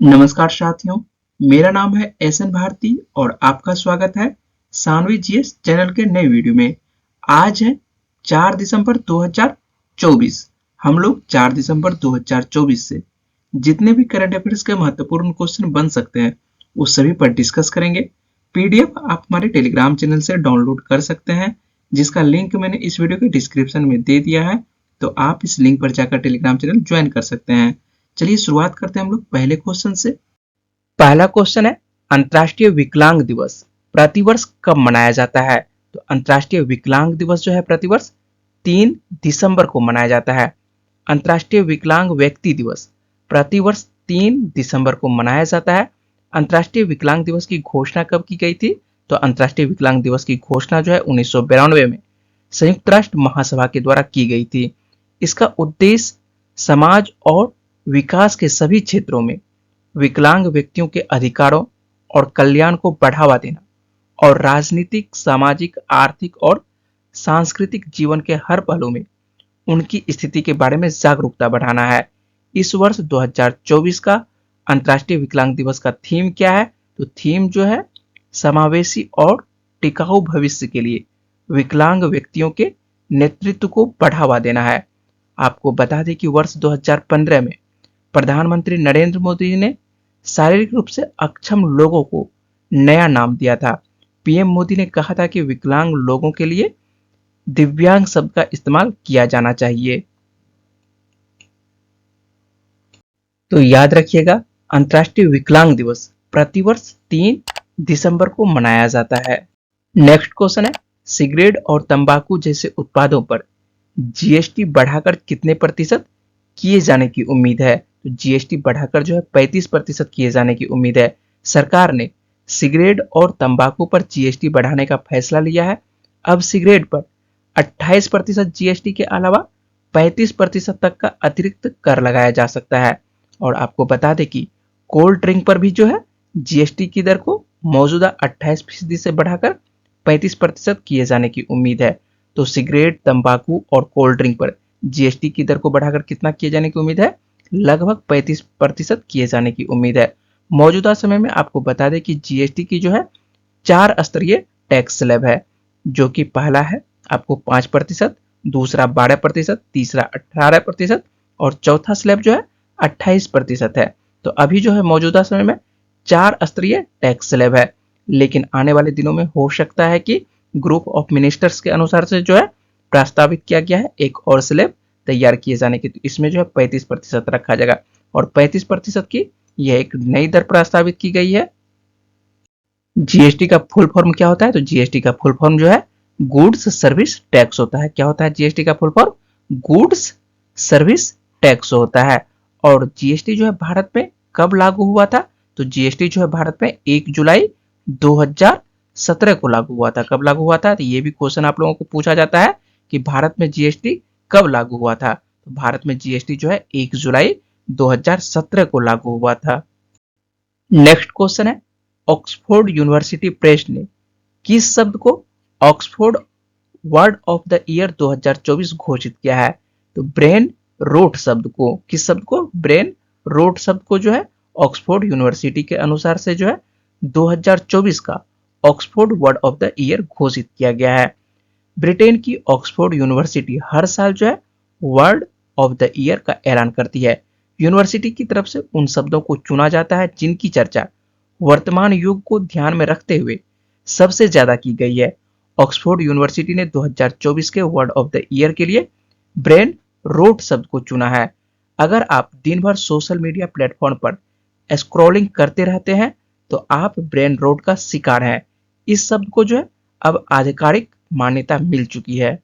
नमस्कार साथियों, मेरा नाम है एसएन भारती और आपका स्वागत है सानवी जीएस चैनल के नए वीडियो में। आज है 4 दिसंबर 2024। हम लोग 4 दिसंबर 2024 से जितने भी करंट अफेयर्स के महत्वपूर्ण क्वेश्चन बन सकते हैं उस सभी पर डिस्कस करेंगे। पीडीएफ आप हमारे टेलीग्राम चैनल से डाउनलोड कर सकते हैं, जिसका लिंक मैंने इस वीडियो के डिस्क्रिप्शन में दे दिया है, तो आप इस लिंक पर जाकर टेलीग्राम चैनल ज्वाइन कर सकते हैं। चलिए शुरुआत करते हैं हम लोग पहले क्वेश्चन से। पहला क्वेश्चन है, अंतर्राष्ट्रीय विकलांग दिवस प्रतिवर्ष कब मनाया जाता है? तो अंतर्राष्ट्रीय विकलांग दिवस जो है प्रतिवर्ष 3 दिसंबर को मनाया जाता है। अंतर्राष्ट्रीय विकलांग व्यक्ति दिवस प्रतिवर्ष 3 दिसंबर को मनाया जाता है। अंतर्राष्ट्रीय विकलांग दिवस की घोषणा कब की गई थी? तो अंतर्राष्ट्रीय विकलांग दिवस की घोषणा जो है 1992 में संयुक्त राष्ट्र महासभा के द्वारा की गई थी। इसका उद्देश्य समाज और विकास के सभी क्षेत्रों में विकलांग व्यक्तियों के अधिकारों और कल्याण को बढ़ावा देना और राजनीतिक, सामाजिक, आर्थिक और सांस्कृतिक जीवन के हर पहलू में उनकी स्थिति के बारे में जागरूकता बढ़ाना है। इस वर्ष 2024 का अंतर्राष्ट्रीय विकलांग दिवस का थीम क्या है? तो थीम जो है समावेशी और टिकाऊ भविष्य के लिए विकलांग व्यक्तियों के नेतृत्व को बढ़ावा देना है। आपको बता दें कि वर्ष 2015 में प्रधानमंत्री नरेंद्र मोदी ने शारीरिक रूप से अक्षम लोगों को नया नाम दिया था। पीएम मोदी ने कहा था कि विकलांग लोगों के लिए दिव्यांग शब्द का इस्तेमाल किया जाना चाहिए। तो याद रखिएगा, अंतर्राष्ट्रीय विकलांग दिवस प्रतिवर्ष 3 दिसंबर को मनाया जाता है। नेक्स्ट क्वेश्चन है, सिगरेट और तंबाकू जैसे उत्पादों पर जीएसटी बढ़ाकर कितने प्रतिशत किए जाने की उम्मीद है? तो जीएसटी बढ़ाकर जो है 35% किए जाने की उम्मीद है। सरकार ने सिगरेट और तंबाकू पर जीएसटी बढ़ाने का फैसला लिया है। अब सिगरेट पर 28% जीएसटी के अलावा 35% तक का अतिरिक्त कर लगाया जा सकता है। और आपको बता दें कि कोल्ड ड्रिंक पर भी जो है जीएसटी की दर को मौजूदा 28% से बढ़ाकर 35% किए जाने की उम्मीद है। तो सिगरेट, तंबाकू और कोल्ड ड्रिंक पर जीएसटी की दर को बढ़ाकर कितना किए जाने की उम्मीद है? लगभग 35% किए जाने की उम्मीद है। मौजूदा समय में आपको बता दें कि जीएसटी की जो है 4 स्तरीय टैक्स स्लैब है, जो कि पहला है आपको 5%, दूसरा 12%, तीसरा 18% और चौथा स्लैब जो है 28% है। तो अभी जो है मौजूदा समय में 4 स्तरीय टैक्स स्लैब है, लेकिन आने वाले दिनों में हो सकता है कि ग्रुप ऑफ मिनिस्टर्स के अनुसार से जो है प्रस्तावित किया गया है एक और स्लैब तैयार किए जाने की, तो इसमें जो है 35% रखा जाएगा और 35% की यह एक नई दर प्रस्तावित की गई है। जीएसटी का फुल फॉर्म क्या होता है? तो जीएसटी का फुल फॉर्म जो है गुड्स सर्विस टैक्स होता है। क्या होता है जीएसटी का full form? Goods service tax होता है। और जीएसटी जो है भारत में कब लागू हुआ था? तो जीएसटी जो है भारत में 1 जुलाई 2017 को लागू हुआ था। कब लागू हुआ था? तो ये भी क्वेश्चन आप लोगों को पूछा जाता है कि भारत में जीएसटी कब लागू हुआ था? तो भारत में जीएसटी जो है 1 जुलाई 2017 को लागू हुआ था। नेक्स्ट क्वेश्चन है, ऑक्सफोर्ड यूनिवर्सिटी प्रेस ने किस शब्द को Oxford word of the year 2024 घोषित किया है? तो ब्रेन रोट शब्द को, किस शब्द को? ब्रेन रोट शब्द को जो है ऑक्सफोर्ड यूनिवर्सिटी के अनुसार से जो है 2024 का Oxford word of the year घोषित किया गया है। ब्रिटेन की ऑक्सफोर्ड यूनिवर्सिटी हर साल जो है वर्ड ऑफ द ईयर का ऐलान करती है। यूनिवर्सिटी की तरफ से उन शब्दों को चुना जाता है जिनकी चर्चा वर्तमान युग को ध्यान में रखते हुए सबसे ज्यादा की गई है। ऑक्सफोर्ड यूनिवर्सिटी ने 2024 के वर्ड ऑफ द ईयर के लिए ब्रेन रोट शब्द को चुना है। अगर आप दिन भर सोशल मीडिया प्लेटफॉर्म पर स्क्रॉलिंग करते रहते हैं तो आप ब्रेन रोट का शिकार हैं। इस शब्द को जो है अब आधिकारिक मान्यता मिल चुकी है।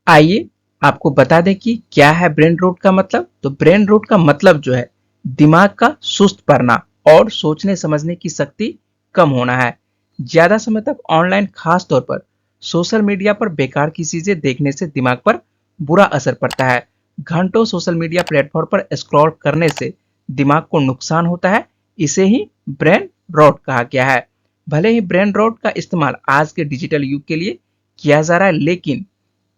आइए आपको बता दें कि क्या है ब्रेन रोट का मतलब। तो ब्रेन रोट का मतलब जो है दिमाग का सुस्त पड़ना और सोचने समझने की शक्ति कम होना है। ज्यादा समय तक ऑनलाइन, खास तौर पर सोशल मीडिया पर बेकार की चीजें देखने से दिमाग पर बुरा असर पड़ता है। घंटों सोशल मीडिया प्लेटफॉर्म पर स्क्रॉल करने से दिमाग को नुकसान होता है। इसे ही ब्रेन रॉट कहा गया है। भले ही ब्रेन रॉट का इस्तेमाल आज के डिजिटल युग के लिए किया जा रहा है, लेकिन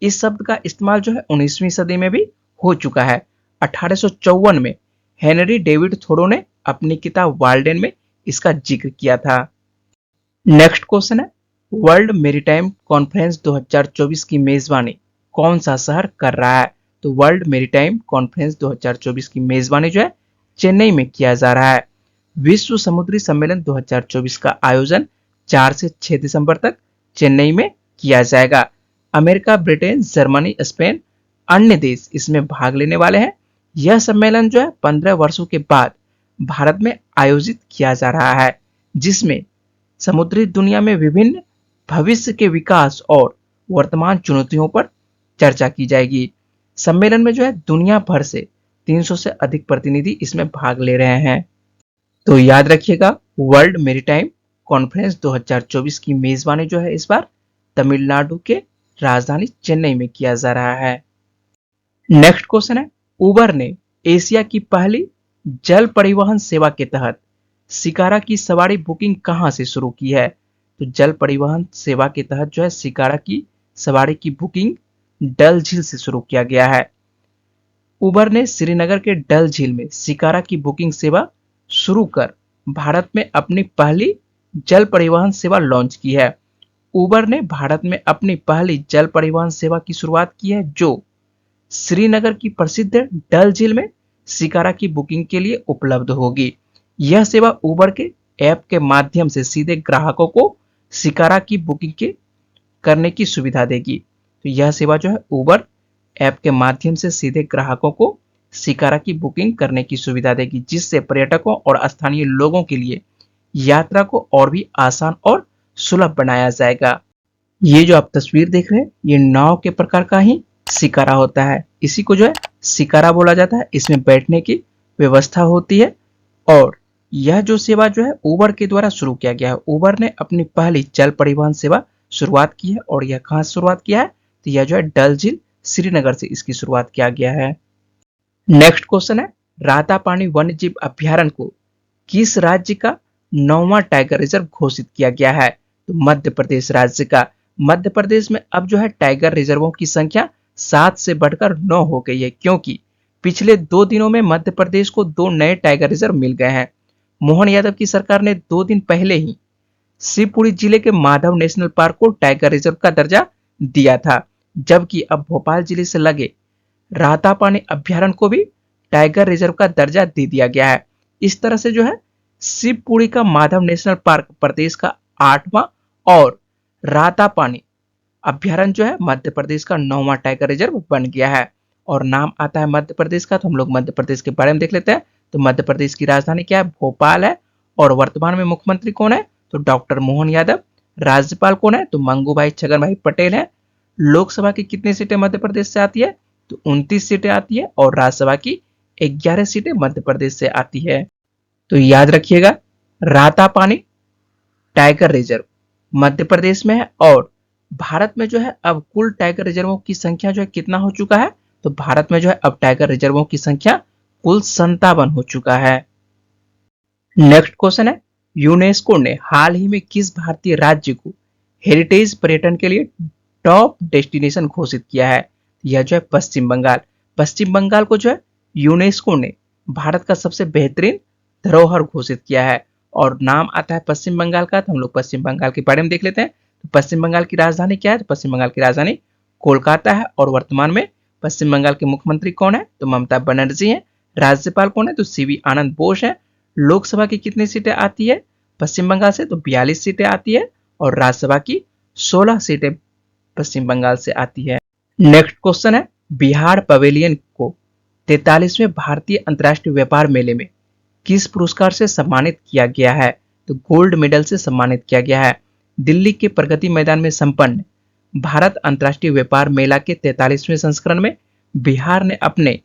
इस शब्द का इस्तेमाल जो है 19वीं सदी में भी हो चुका है। 1854 में हेनरी डेविड थोरो ने अपनी किताब वाल्डेन में इसका जिक्र किया था। नेक्स्ट क्वेश्चन है, वर्ल्ड मेरीटाइम कॉन्फ्रेंस 2024 की मेजबानी कौन सा शहर कर रहा है? तो वर्ल्ड मेरीटाइम कॉन्फ्रेंस 2024 की मेजबानी जो है चेन्नई में किया जा रहा है। विश्व समुद्री सम्मेलन 2024 का आयोजन 4 से 6 दिसंबर तक चेन्नई में किया जाएगा। अमेरिका, ब्रिटेन, जर्मनी, स्पेन, अन्य देश इसमें भाग लेने वाले हैं। यह सम्मेलन जो है 15 वर्षों के बाद भारत में आयोजित किया जा रहा है, जिसमें समुद्री दुनिया में विभिन्न भविष्य के विकास और वर्तमान चुनौतियों पर चर्चा की जाएगी। सम्मेलन में जो है दुनिया भर से 300 से अधिक प्रतिनिधि इसमें भाग ले रहे हैं। तो याद रखिएगा, वर्ल्ड मेरीटाइम कॉन्फ्रेंस 2024 की मेजबानी जो है इस बार तमिलनाडु के राजधानी चेन्नई में किया जा रहा है। नेक्स्ट क्वेश्चन है, उबर ने एशिया की पहली जल परिवहन सेवा के तहत शिकारा की सवारी बुकिंग कहां से शुरू की है? तो जल परिवहन सेवा के तहत जो है शिकारा की सवारी की बुकिंग डल झील से शुरू किया गया है। उबर ने श्रीनगर के डल झील में शिकारा की बुकिंग सेवा शुरू कर भारत में अपनी पहली जल परिवहन सेवा लॉन्च की है। उबर ने भारत में अपनी पहली जल परिवहन सेवा की शुरुआत की है, जो श्रीनगर की प्रसिद्ध डल झील में शिकारा की बुकिंग के लिए उपलब्ध होगी। यह सेवा उबर के ऐप के माध्यम से सीधे ग्राहकों को शिकारा की बुकिंग करने की सुविधा देगी। तो यह सेवा जो है उबर ऐप के माध्यम से सीधे ग्राहकों को शिकारा की बुकिंग करने की सुविधा देगी, जिससे पर्यटकों और स्थानीय लोगों के लिए यात्रा को और भी आसान और सुलभ बनाया जाएगा। ये जो आप तस्वीर देख रहे हैं, ये नाव के प्रकार का ही शिकारा होता है। इसी को जो है शिकारा बोला जाता है। इसमें बैठने की व्यवस्था होती है और यह जो सेवा जो है उबर के द्वारा शुरू किया गया है। उबर ने अपनी पहली जल परिवहन सेवा शुरुआत की है और यह कहां से शुरुआत किया है? तो यह जो है डल झील श्रीनगर से इसकी शुरुआत किया गया है। नेक्स्ट क्वेश्चन है, रातापानी वन्य जीव अभ्यारण्य को किस राज्य का 9वां टाइगर रिजर्व घोषित किया गया है? तो मध्य प्रदेश राज्य का। मध्य प्रदेश में अब जो है टाइगर रिजर्वों की संख्या 7 से बढ़कर 9 हो गई है, क्योंकि पिछले 2 दिनों में मध्य प्रदेश को 2 नए टाइगर रिजर्व मिल गए हैं। मोहन यादव की सरकार ने 2 दिन पहले ही शिवपुरी जिले के माधव नेशनल पार्क को टाइगर रिजर्व का दर्जा दिया था, जबकि अब भोपाल जिले से लगे रातापानी अभ्यारण्य को भी टाइगर रिजर्व का दर्जा दे दिया गया है। इस तरह से जो है शिवपुरी का माधव नेशनल पार्क प्रदेश का 8वां और रातापानी अभ्यारण्य जो है मध्य प्रदेश का 9वां टाइगर रिजर्व बन गया है। और नाम आता है मध्य प्रदेश का, तो हम लोग मध्य प्रदेश के बारे में देख लेते हैं। तो मध्य प्रदेश की राजधानी क्या है? भोपाल है। और वर्तमान में मुख्यमंत्री कौन है? तो डॉक्टर मोहन यादव। राज्यपाल कौन है? तो मंगू भाई छगन भाई पटेल है। लोकसभा की कितनी सीटें मध्य प्रदेश से आती है? तो 29 सीटें आती है और राज्यसभा की 11 सीटें मध्य प्रदेश से आती है। तो याद रखिएगा, रातापानी टाइगर रिजर्व मध्य प्रदेश में है और भारत में जो है अब कुल टाइगर रिजर्वों की संख्या जो है कितना हो चुका है? तो भारत में जो है अब टाइगर रिजर्वों की संख्या कुल 57 हो चुका है। नेक्स्ट क्वेश्चन है, यूनेस्को ने हाल ही में किस भारतीय राज्य को हेरिटेज पर्यटन के लिए टॉप डेस्टिनेशन घोषित किया है? यह जो है पश्चिम बंगाल। पश्चिम बंगाल को जो है यूनेस्को ने भारत का सबसे बेहतरीन धरोहर घोषित किया है और नाम आता है पश्चिम बंगाल का। तो हम लोग पश्चिम बंगाल के बारे में देख लेते हैं। तो पश्चिम बंगाल की राजधानी क्या है? तो पश्चिम बंगाल की राजधानी कोलकाता है। और वर्तमान में पश्चिम बंगाल के मुख्यमंत्री कौन है? तो ममता बनर्जी है। राज्यपाल कौन है? तो सीवी आनंद बोस है। लोकसभा की कितनी सीटें आती है पश्चिम बंगाल से? तो 42 सीटें आती है और राज्यसभा की 16 सीटें पश्चिम बंगाल से आती है। नेक्स्ट क्वेश्चन है, बिहार पवेलियन को 43वें भारतीय अंतर्राष्ट्रीय व्यापार मेले में किस पुरस्कार से सम्मानित किया गया है? तो गोल्ड मेडल से सम्मानित किया गया है। दिल्ली के प्रगति मैदान में संपन्न भारत अंतर्राष्ट्रीय व्यापार मेला के 43वें संस्करण में बिहार ने अपने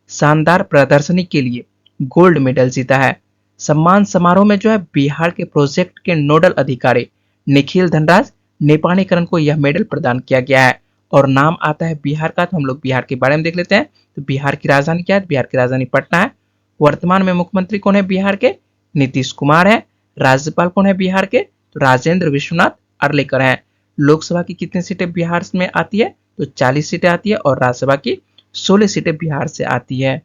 शानदार प्रदर्शनी के लिए गोल्ड मेडल जीता है। सम्मान समारोह में जो है बिहार के प्रोजेक्ट के नोडल अधिकारी निखिल धनराज नेपानीकरण को यह मेडल प्रदान किया गया है और नाम आता है बिहार का। तो हम लोग बिहार के बारे में देख लेते हैं। तो बिहार की राजधानी क्या है? बिहार की राजधानी पटना है। वर्तमान में मुख्यमंत्री कौन है बिहार के? नीतीश कुमार है। राज्यपाल कौन है बिहार के? तो राजेंद्र विश्वनाथ अर्लेकर हैं। लोकसभा की कितनी सीटें बिहार में आती है? तो 40 सीटें आती है और राज्यसभा की 16 सीटें बिहार से आती है।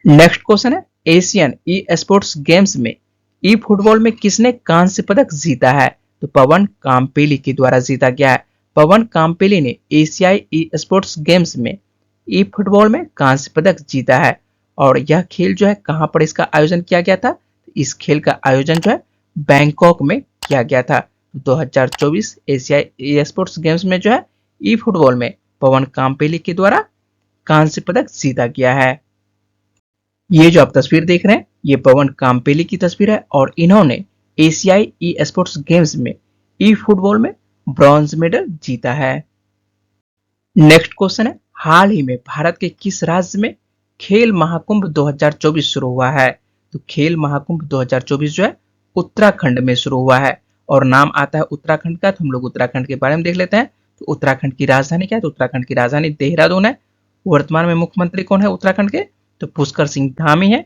नेक्स्ट क्वेश्चन है, एशियन ई स्पोर्ट्स गेम्स में ई फुटबॉल में किसने कांस्य पदक जीता है? तो पवन कामपेली के द्वारा जीता गया है। पवन कामपेली ने एशियाई ई स्पोर्ट्स गेम्स में ई फुटबॉल में कांस्य पदक जीता है। और यह खेल जो है कहां पर इसका आयोजन किया गया था? इस खेल का आयोजन जो है बैंकॉक में किया गया था। 2024 एशियाई ई स्पोर्ट्स गेम्स में जो है ई फुटबॉल में पवन कामपेली के द्वारा कांस्य पदक जीता गया है। ये जो आप तस्वीर देख रहे हैं ये पवन कामपेली की तस्वीर है और इन्होंने एशियाई ई स्पोर्ट्स गेम्स में ई फुटबॉल में ब्रॉन्ज मेडल जीता है। नेक्स्ट क्वेश्चन है, हाल ही में भारत के किस राज्य में खेल महाकुंभ 2024 शुरू हुआ है? तो खेल महाकुंभ 2024 जो है उत्तराखंड में शुरू हुआ है और नाम आता है उत्तराखंड का। तो हम लोग उत्तराखंड के बारे में देख लेते हैं। तो उत्तराखंड की राजधानी क्या है? तो उत्तराखंड की राजधानी देहरादून है। वर्तमान में मुख्यमंत्री कौन है उत्तराखंड के? तो पुष्कर सिंह धामी है।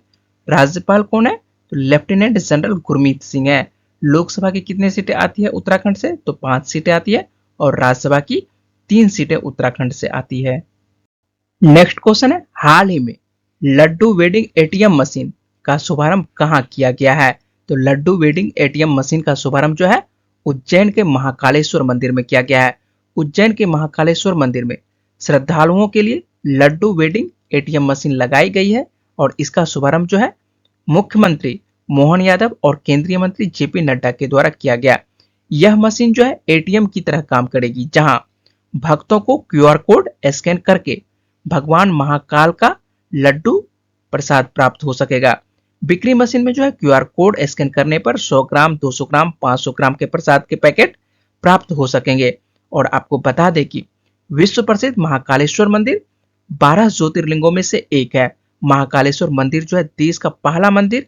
राज्यपाल कौन है? तो लेफ्टिनेंट जनरल गुरमीत सिंह है। लोकसभा की कितनी सीटें आती है उत्तराखंड से? तो 5 सीटें आती है और राज्यसभा की 3 सीटें उत्तराखंड से आती है। नेक्स्ट क्वेश्चन है, हाल ही में लड्डू वेडिंग एटीएम मशीन का शुभारंभ कहां किया गया है? तो लड्डू वेडिंग एटीएम मशीन का शुभारंभ जो है उज्जैन के महाकालेश्वर मंदिर में किया गया है। उज्जैन के महाकालेश्वर मंदिर में श्रद्धालुओं के लिए लड्डू वेडिंग एटीएम मशीन लगाई गई है और इसका शुभारंभ जो है मुख्यमंत्री मोहन यादव और केंद्रीय मंत्री जेपी नड्डा के द्वारा किया गया। यह मशीन जो है एटीएम की तरह काम करेगी, जहां भक्तों को क्यूआर कोड स्कैन करके भगवान महाकाल का लड्डू प्रसाद प्राप्त हो सकेगा। बिक्री मशीन में जो है क्यूआर कोड स्कैन करने पर 100 ग्राम, 200 ग्राम, 500 ग्राम के प्रसाद के पैकेट प्राप्त हो सकेंगे। और आपको बता दें कि विश्व प्रसिद्ध महाकालेश्वर मंदिर 12 ज्योतिर्लिंगों में से एक है। महाकालेश्वर मंदिर जो है देश का पहला मंदिर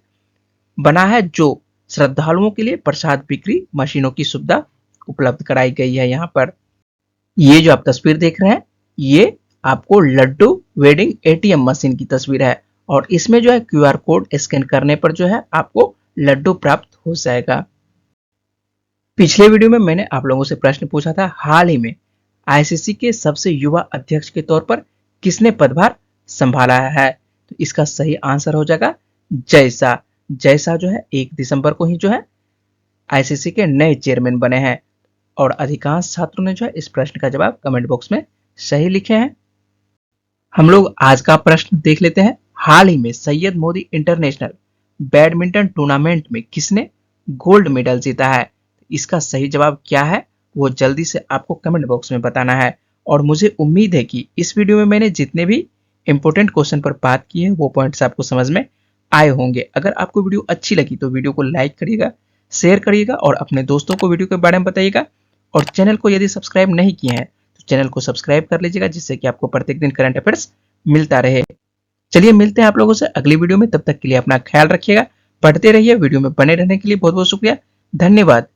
बना है जो श्रद्धालुओं के लिए प्रसाद बिक्री मशीनों की सुविधा उपलब्ध कराई गई है। यहाँ पर ये जो आप तस्वीर देख रहे हैं ये आपको लड्डू वेडिंग एटीएम मशीन की तस्वीर है और इसमें जो है क्यूआर कोड स्कैन करने पर जो है आपको लड्डू प्राप्त हो जाएगा। पिछले वीडियो में मैंने आप लोगों से प्रश्न पूछा था, हाल ही में आईसीसी के सबसे युवा अध्यक्ष के तौर पर किसने पदभार संभाला है? तो इसका सही आंसर हो जाएगा जय शाह। जय शाह जो है 1 दिसंबर को ही जो है आईसीसी के नए चेयरमैन बने हैं और अधिकांश छात्रों ने जो है इस प्रश्न का जवाब कमेंट बॉक्स में सही लिखे हैं। हम लोग आज का प्रश्न देख लेते हैं, हाल ही में Syed Modi international badminton tournament में किसने गोल्ड मेडल जीता है? इसका सही जवाब क्या है वो जल्दी से आपको कमेंट बॉक्स में बताना है। और मुझे उम्मीद है कि इस वीडियो में मैंने जितने भी इंपॉर्टेंट क्वेश्चन पर बात की है वो पॉइंट्स आपको समझ में आए होंगे। अगर आपको वीडियो अच्छी लगी तो वीडियो को लाइक करिएगा, शेयर करिएगा और अपने दोस्तों को वीडियो के बारे में बताइएगा। और चैनल को यदि सब्सक्राइब नहीं किए हैं तो चैनल को सब्सक्राइब कर लीजिएगा, जिससे कि आपको प्रत्येक दिन करंट अफेयर्स मिलता रहे। चलिए मिलते हैं आप लोगों से अगली वीडियो में, तब तक के लिए अपना ख्याल रखिएगा, पढ़ते रहिए। वीडियो में बने रहने के लिए बहुत बहुत शुक्रिया, धन्यवाद।